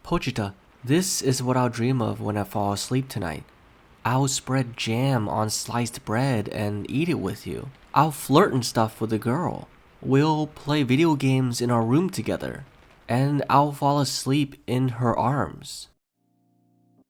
Pochita, this is what I'll dream of when I fall asleep tonight. I'll spread jam on sliced bread and eat it with you. I'll flirt and stuff with a girl. We'll play video games in our room together. And I'll fall asleep in her arms.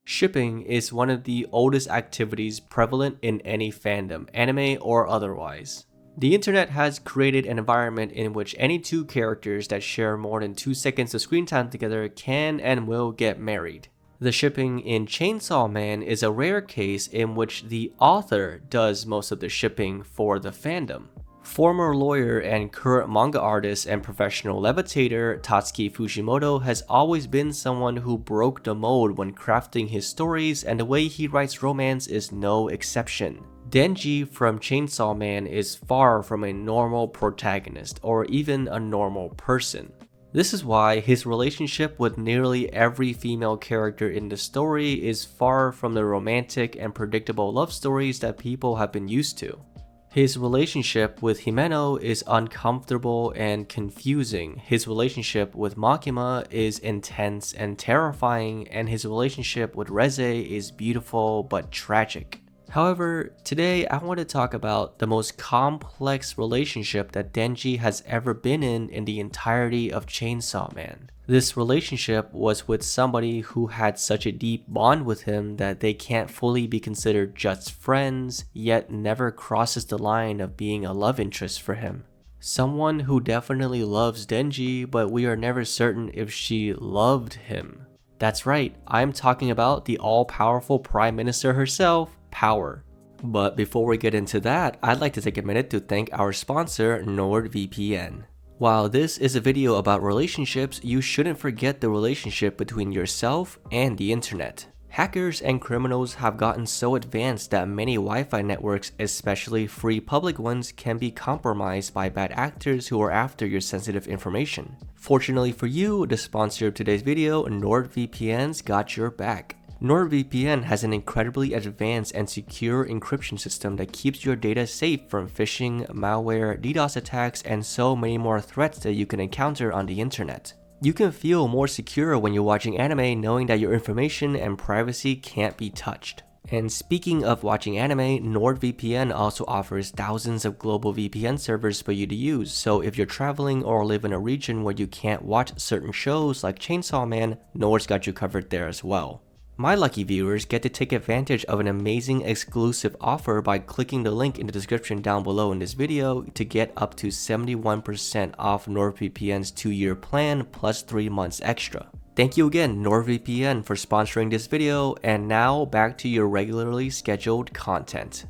Shipping is one of the oldest activities prevalent in any fandom, anime or otherwise. The internet has created an environment in which any two characters that share more than 2 seconds of screen time together can and will get married. The shipping in Chainsaw Man is a rare case in which the author does most of the shipping for the fandom. Former lawyer and current manga artist and professional levitator Tatsuki Fujimoto has always been someone who broke the mold when crafting his stories, and the way he writes romance is no exception. Denji from Chainsaw Man is far from a normal protagonist or even a normal person. This is why his relationship with nearly every female character in the story is far from the romantic and predictable love stories that people have been used to. His relationship with Himeno is uncomfortable and confusing. His relationship with Makima is intense and terrifying, and his relationship with Reze is beautiful but tragic. However, today I want to talk about the most complex relationship that Denji has ever been in the entirety of Chainsaw Man. This relationship was with somebody who had such a deep bond with him that they can't fully be considered just friends, yet never crosses the line of being a love interest for him. Someone who definitely loves Denji, but we are never certain if she loved him. That's right, I'm talking about the all-powerful Prime Minister herself, Power. But before we get into that, I'd like to take a minute to thank our sponsor, NordVPN. While this is a video about relationships, you shouldn't forget the relationship between yourself and the internet. Hackers and criminals have gotten so advanced that many Wi-Fi networks, especially free public ones, can be compromised by bad actors who are after your sensitive information. Fortunately for you, the sponsor of today's video, NordVPN's got your back. NordVPN has an incredibly advanced and secure encryption system that keeps your data safe from phishing, malware, DDoS attacks, and so many more threats that you can encounter on the internet. You can feel more secure when you're watching anime knowing that your information and privacy can't be touched. And speaking of watching anime, NordVPN also offers thousands of global VPN servers for you to use, so if you're traveling or live in a region where you can't watch certain shows like Chainsaw Man, Nord's got you covered there as well. My lucky viewers get to take advantage of an amazing exclusive offer by clicking the link in the description down below in this video to get up to 71% off NordVPN's 2-year plan plus 3 months extra. Thank you again, NordVPN, for sponsoring this video, and now back to your regularly scheduled content.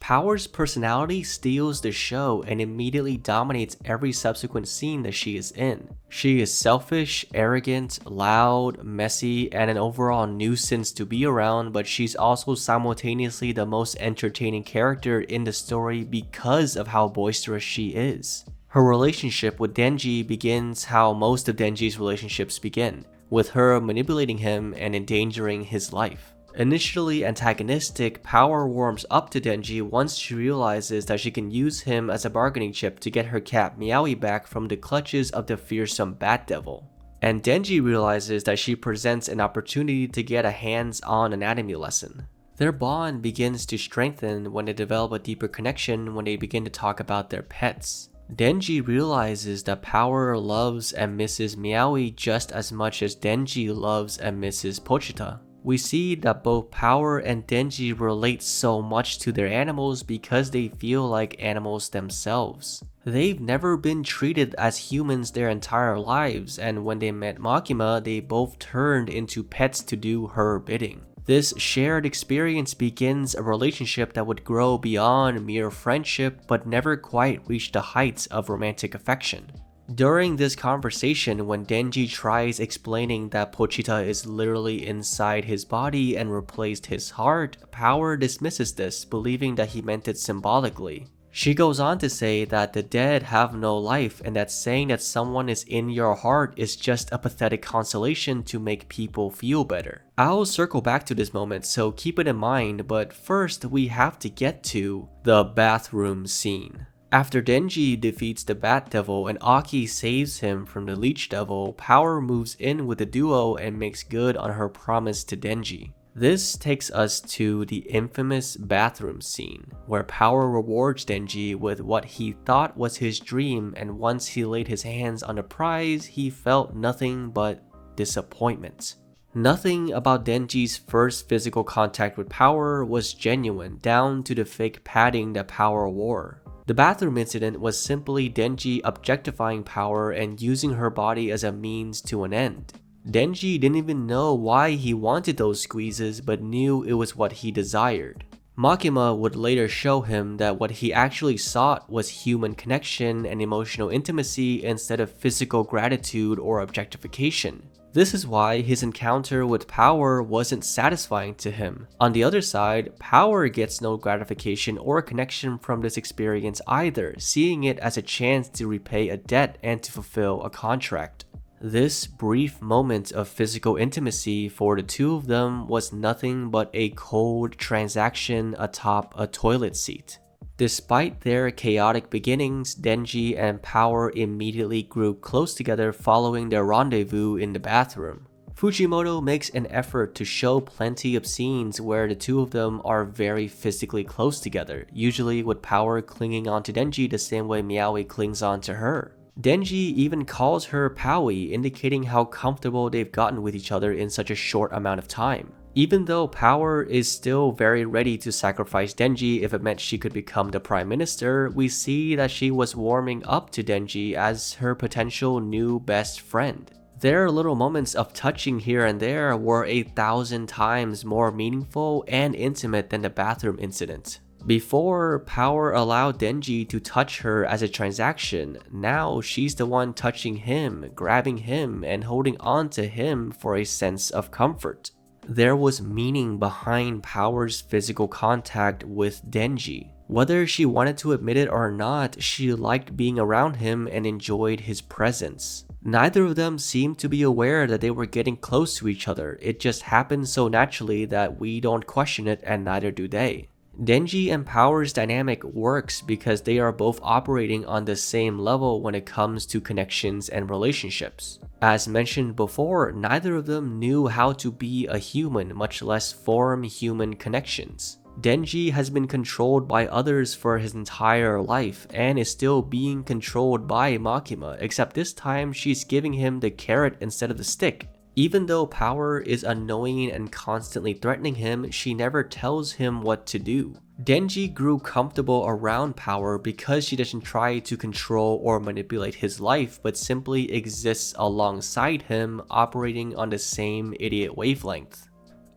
Power's personality steals the show and immediately dominates every subsequent scene that she is in. She is selfish, arrogant, loud, messy, and an overall nuisance to be around, but she's also simultaneously the most entertaining character in the story because of how boisterous she is. Her relationship with Denji begins how most of Denji's relationships begin, with her manipulating him and endangering his life. Initially antagonistic, Power warms up to Denji once she realizes that she can use him as a bargaining chip to get her cat Meowie back from the clutches of the fearsome Bat Devil. And Denji realizes that she presents an opportunity to get a hands-on anatomy lesson. Their bond begins to strengthen when they develop a deeper connection when they begin to talk about their pets. Denji realizes that Power loves and misses Meowie just as much as Denji loves and misses Pochita. We see that both Power and Denji relate so much to their animals because they feel like animals themselves. They've never been treated as humans their entire lives, and when they met Makima, they both turned into pets to do her bidding. This shared experience begins a relationship that would grow beyond mere friendship but never quite reach the heights of romantic affection. During this conversation, when Denji tries explaining that Pochita is literally inside his body and replaced his heart, Power dismisses this, believing that he meant it symbolically. She goes on to say that the dead have no life and that saying that someone is in your heart is just a pathetic consolation to make people feel better. I'll circle back to this moment, so keep it in mind, but first we have to get to the bathroom scene. After Denji defeats the Bat Devil and Aki saves him from the Leech Devil, Power moves in with the duo and makes good on her promise to Denji. This takes us to the infamous bathroom scene, where Power rewards Denji with what he thought was his dream, and once he laid his hands on the prize, he felt nothing but disappointment. Nothing about Denji's first physical contact with Power was genuine, down to the fake padding that Power wore. The bathroom incident was simply Denji objectifying Power and using her body as a means to an end. Denji didn't even know why he wanted those squeezes, but knew it was what he desired. Makima would later show him that what he actually sought was human connection and emotional intimacy instead of physical gratitude or objectification. This is why his encounter with Power wasn't satisfying to him. On the other side, Power gets no gratification or connection from this experience either, seeing it as a chance to repay a debt and to fulfill a contract. This brief moment of physical intimacy for the two of them was nothing but a cold transaction atop a toilet seat. Despite their chaotic beginnings, Denji and Power immediately grew close together following their rendezvous in the bathroom. Fujimoto makes an effort to show plenty of scenes where the two of them are very physically close together, usually with Power clinging onto Denji the same way Miaoi clings onto her. Denji even calls her Powie, indicating how comfortable they've gotten with each other in such a short amount of time. Even though Power is still very ready to sacrifice Denji if it meant she could become the Prime Minister, we see that she was warming up to Denji as her potential new best friend. Their little moments of touching here and there were 1,000 times more meaningful and intimate than the bathroom incident. Before, Power allowed Denji to touch her as a transaction. Now she's the one touching him, grabbing him, and holding on to him for a sense of comfort. There was meaning behind Power's physical contact with Denji. Whether she wanted to admit it or not, she liked being around him and enjoyed his presence. Neither of them seemed to be aware that they were getting close to each other. It just happened so naturally that we don't question it, and neither do they. Denji and Power's dynamic works because they are both operating on the same level when it comes to connections and relationships. As mentioned before, neither of them knew how to be a human, much less form human connections. Denji has been controlled by others for his entire life and is still being controlled by Makima, except this time she's giving him the carrot instead of the stick. Even though Power is annoying and constantly threatening him, she never tells him what to do. Denji grew comfortable around Power because she doesn't try to control or manipulate his life, but simply exists alongside him, operating on the same idiot wavelength.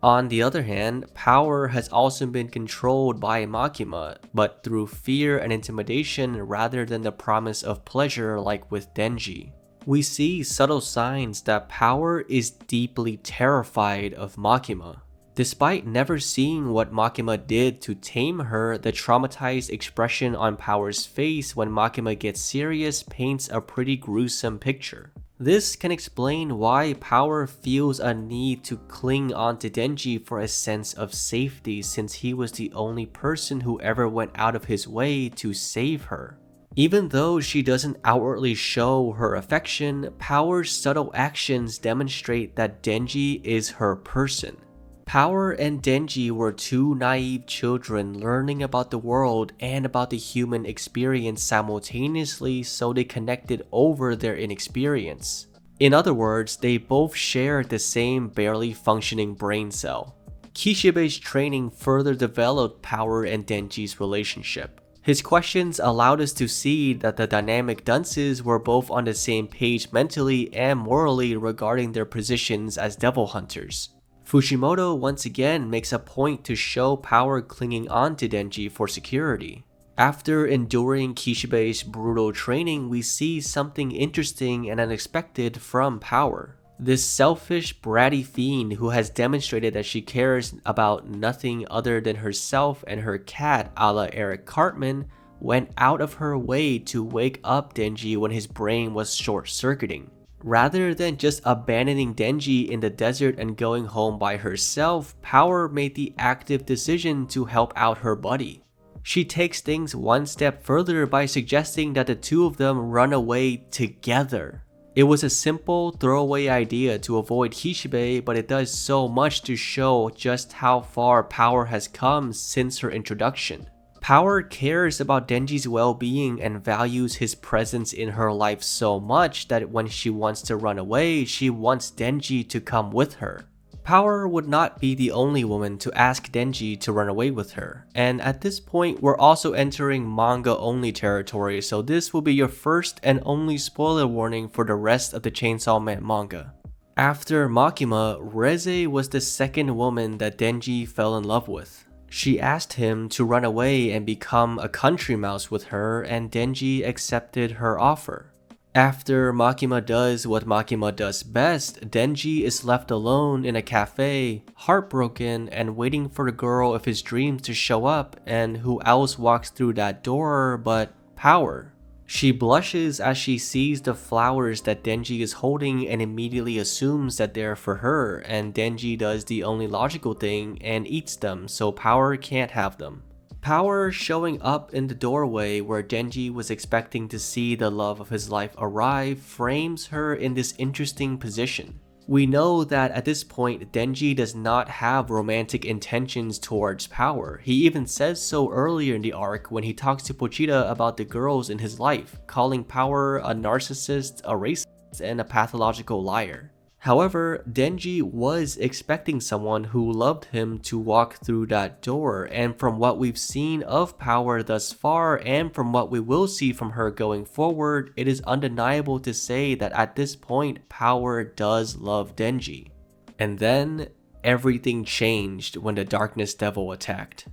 On the other hand, Power has also been controlled by Makima, but through fear and intimidation rather than the promise of pleasure like with Denji. We see subtle signs that Power is deeply terrified of Makima. Despite never seeing what Makima did to tame her, the traumatized expression on Power's face when Makima gets serious paints a pretty gruesome picture. This can explain why Power feels a need to cling onto Denji for a sense of safety, since he was the only person who ever went out of his way to save her. Even though she doesn't outwardly show her affection, Power's subtle actions demonstrate that Denji is her person. Power and Denji were two naive children learning about the world and about the human experience simultaneously, so they connected over their inexperience. In other words, they both shared the same barely functioning brain cell. Kishibe's training further developed Power and Denji's relationship. His questions allowed us to see that the dynamic dunces were both on the same page mentally and morally regarding their positions as devil hunters. Fujimoto once again makes a point to show Power clinging on to Denji for security. After enduring Kishibe's brutal training, we see something interesting and unexpected from Power. This selfish, bratty fiend who has demonstrated that she cares about nothing other than herself and her cat a la Eric Cartman went out of her way to wake up Denji when his brain was short-circuiting. Rather than just abandoning Denji in the desert and going home by herself, Power made the active decision to help out her buddy. She takes things one step further by suggesting that the two of them run away together. It was a simple throwaway idea to avoid Kishibe, but it does so much to show just how far Power has come since her introduction. Power cares about Denji's well-being and values his presence in her life so much that when she wants to run away, she wants Denji to come with her. Power would not be the only woman to ask Denji to run away with her, and at this point we're also entering manga-only territory, so this will be your first and only spoiler warning for the rest of the Chainsaw Man manga. After Makima, Reze was the second woman that Denji fell in love with. She asked him to run away and become a country mouse with her, and Denji accepted her offer. After Makima does what Makima does best, Denji is left alone in a cafe, heartbroken and waiting for the girl of his dreams to show up, and who else walks through that door but Power. She blushes as she sees the flowers that Denji is holding and immediately assumes that they're for her, and Denji does the only logical thing and eats them so Power can't have them. Power showing up in the doorway where Denji was expecting to see the love of his life arrive frames her in this interesting position. We know that at this point, Denji does not have romantic intentions towards Power. He even says so earlier in the arc when he talks to Pochita about the girls in his life, calling Power a narcissist, a racist, and a pathological liar. However, Denji was expecting someone who loved him to walk through that door, and from what we've seen of Power thus far and from what we will see from her going forward, it is undeniable to say that at this point, Power does love Denji. And then, everything changed when the Darkness Devil attacked.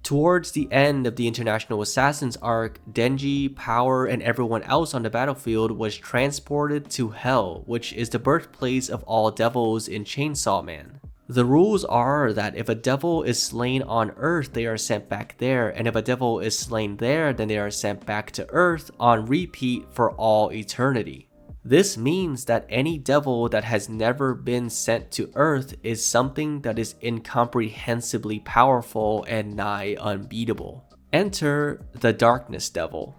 Towards the end of the International Assassins arc, Denji, Power, and everyone else on the battlefield was transported to Hell, which is the birthplace of all devils in Chainsaw Man. The rules are that if a devil is slain on Earth, they are sent back there, and if a devil is slain there, then they are sent back to Earth on repeat for all eternity. This means that any devil that has never been sent to Earth is something that is incomprehensibly powerful and nigh unbeatable. Enter the Darkness Devil.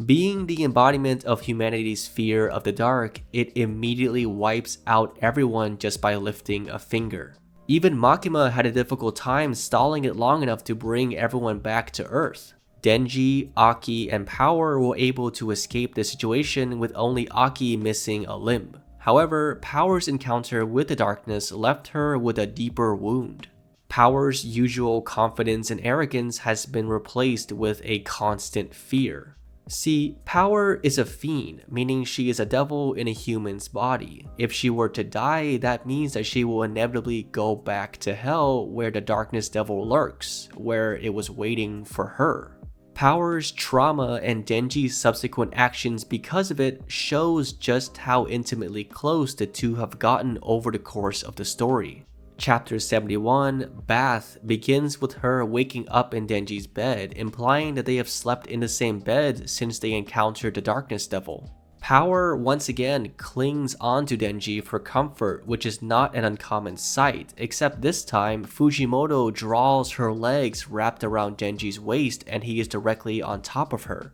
Being the embodiment of humanity's fear of the dark, it immediately wipes out everyone just by lifting a finger. Even Makima had a difficult time stalling it long enough to bring everyone back to Earth. Denji, Aki, and Power were able to escape the situation with only Aki missing a limb. However, Power's encounter with the darkness left her with a deeper wound. Power's usual confidence and arrogance has been replaced with a constant fear. See, Power is a fiend, meaning she is a devil in a human's body. If she were to die, that means that she will inevitably go back to Hell where the Darkness Devil lurks, where it was waiting for her. Power's trauma and Denji's subsequent actions because of it shows just how intimately close the two have gotten over the course of the story. Chapter 71, Bath, begins with her waking up in Denji's bed, implying that they have slept in the same bed since they encountered the Darkness Devil. Power once again clings onto Denji for comfort, which is not an uncommon sight, except this time Fujimoto draws her legs wrapped around Denji's waist and he is directly on top of her.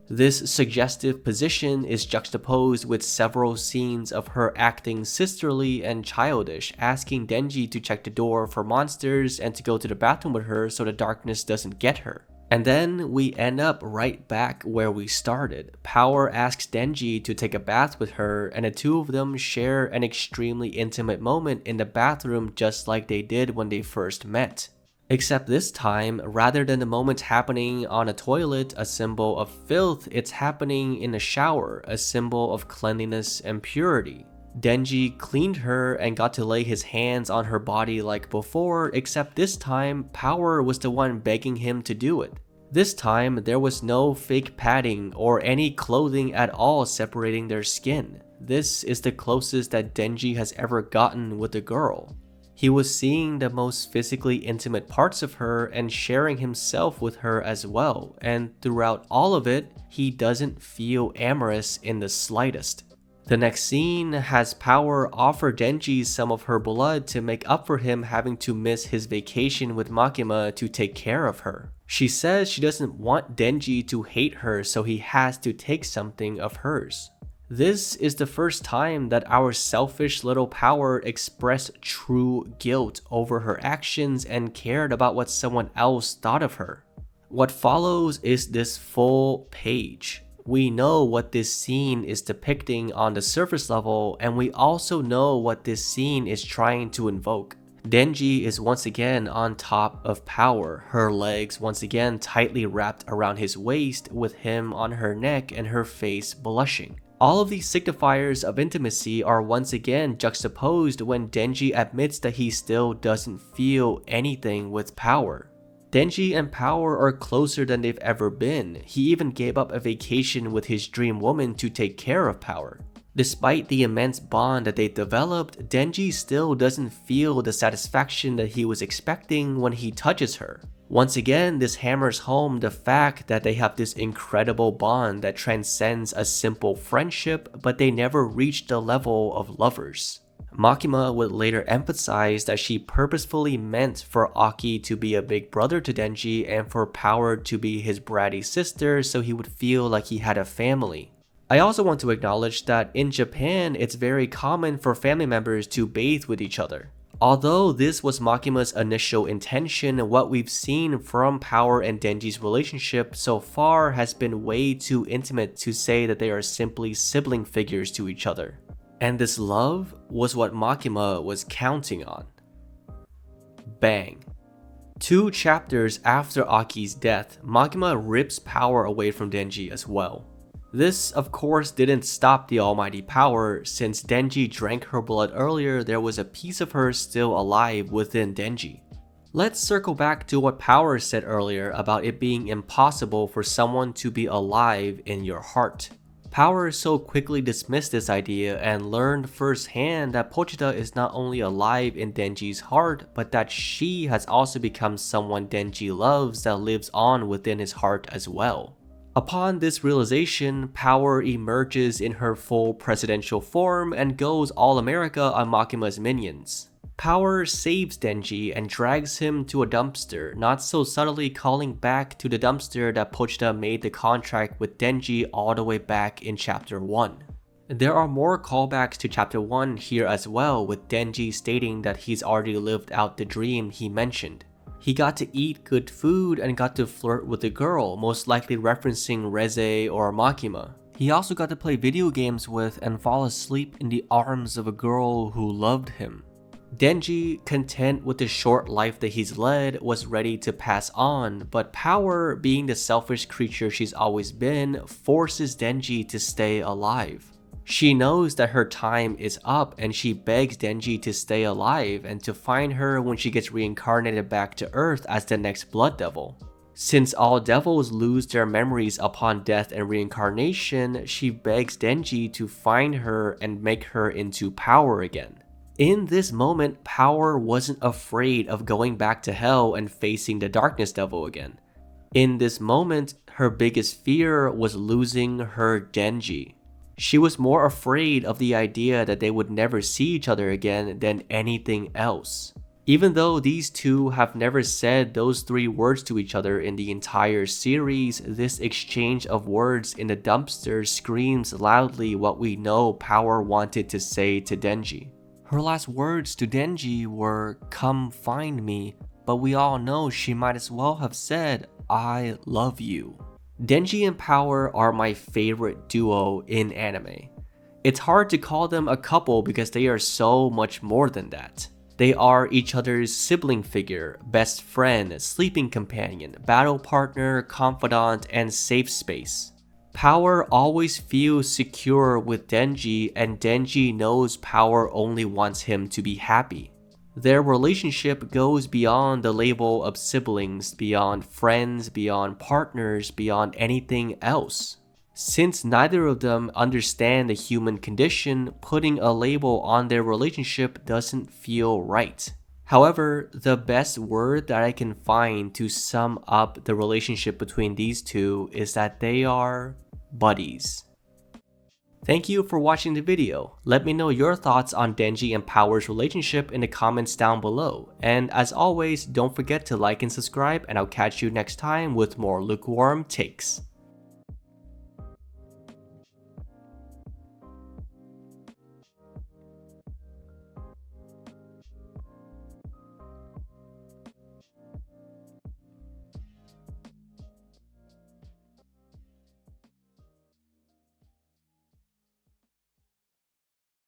This suggestive position is juxtaposed with several scenes of her acting sisterly and childish, asking Denji to check the door for monsters and to go to the bathroom with her so the darkness doesn't get her. And then we end up right back where we started. Power asks Denji to take a bath with her, and the two of them share an extremely intimate moment in the bathroom just like they did when they first met. Except this time, rather than the moment happening on a toilet, a symbol of filth, it's happening in a shower, a symbol of cleanliness and purity. Denji cleaned her and got to lay his hands on her body like before, except this time, Power was the one begging him to do it. This time, there was no fake padding or any clothing at all separating their skin. This is the closest that Denji has ever gotten with a girl. He was seeing the most physically intimate parts of her and sharing himself with her as well, and throughout all of it, he doesn't feel amorous in the slightest. The next scene has Power offer Denji some of her blood to make up for him having to miss his vacation with Makima to take care of her. She says she doesn't want Denji to hate her, so he has to take something of hers. This is the first time that our selfish little Power expressed true guilt over her actions and cared about what someone else thought of her. What follows is this full page. We know what this scene is depicting on the surface level, and we also know what this scene is trying to invoke. Denji is once again on top of Power, her legs once again tightly wrapped around his waist with him on her neck and her face blushing. All of these signifiers of intimacy are once again juxtaposed when Denji admits that he still doesn't feel anything with Power. Denji and Power are closer than they've ever been. He even gave up a vacation with his dream woman to take care of Power. Despite the immense bond that they developed, Denji still doesn't feel the satisfaction that he was expecting when he touches her. Once again, this hammers home the fact that they have this incredible bond that transcends a simple friendship, but they never reach the level of lovers. Makima would later emphasize that she purposefully meant for Aki to be a big brother to Denji and for Power to be his bratty sister so he would feel like he had a family. I also want to acknowledge that in Japan, it's very common for family members to bathe with each other. Although this was Makima's initial intention, what we've seen from Power and Denji's relationship so far has been way too intimate to say that they are simply sibling figures to each other. And this love was what Makima was counting on. Bang. 2 chapters after Aki's death, Makima rips Power away from Denji as well. This, of course, didn't stop the almighty Power. Since Denji drank her blood earlier, there was a piece of her still alive within Denji. Let's circle back to what Power said earlier about it being impossible for someone to be alive in your heart. Power so quickly dismissed this idea and learned firsthand that Pochita is not only alive in Denji's heart, but that she has also become someone Denji loves that lives on within his heart as well. Upon this realization, Power emerges in her full presidential form and goes all-America on Makima's minions. Power saves Denji and drags him to a dumpster, not so subtly calling back to the dumpster that Pochita made the contract with Denji all the way back in chapter 1. There are more callbacks to chapter 1 here as well, with Denji stating that he's already lived out the dream he mentioned. He got to eat good food and got to flirt with a girl, most likely referencing Reze or Makima. He also got to play video games with and fall asleep in the arms of a girl who loved him. Denji, content with the short life that he's led, was ready to pass on, but Power, being the selfish creature she's always been, forces Denji to stay alive. She knows that her time is up and she begs Denji to stay alive and to find her when she gets reincarnated back to Earth as the next Blood Devil. Since all devils lose their memories upon death and reincarnation, she begs Denji to find her and make her into Power again. In this moment, Power wasn't afraid of going back to hell and facing the Darkness Devil again. In this moment, her biggest fear was losing her Denji. She was more afraid of the idea that they would never see each other again than anything else. Even though these two have never said those 3 words to each other in the entire series, this exchange of words in the dumpster screams loudly what we know Power wanted to say to Denji. Her last words to Denji were, "Come find me," but we all know she might as well have said, "I love you." Denji and Power are my favorite duo in anime. It's hard to call them a couple because they are so much more than that. They are each other's sibling figure, best friend, sleeping companion, battle partner, confidant, and safe space. Power always feels secure with Denji, and Denji knows Power only wants him to be happy. Their relationship goes beyond the label of siblings, beyond friends, beyond partners, beyond anything else. Since neither of them understand the human condition, putting a label on their relationship doesn't feel right. However, the best word that I can find to sum up the relationship between these two is that they are buddies. Thank you for watching the video. Let me know your thoughts on Denji and Power's relationship in the comments down below. And as always, don't forget to like and subscribe, and I'll catch you next time with more lukewarm takes.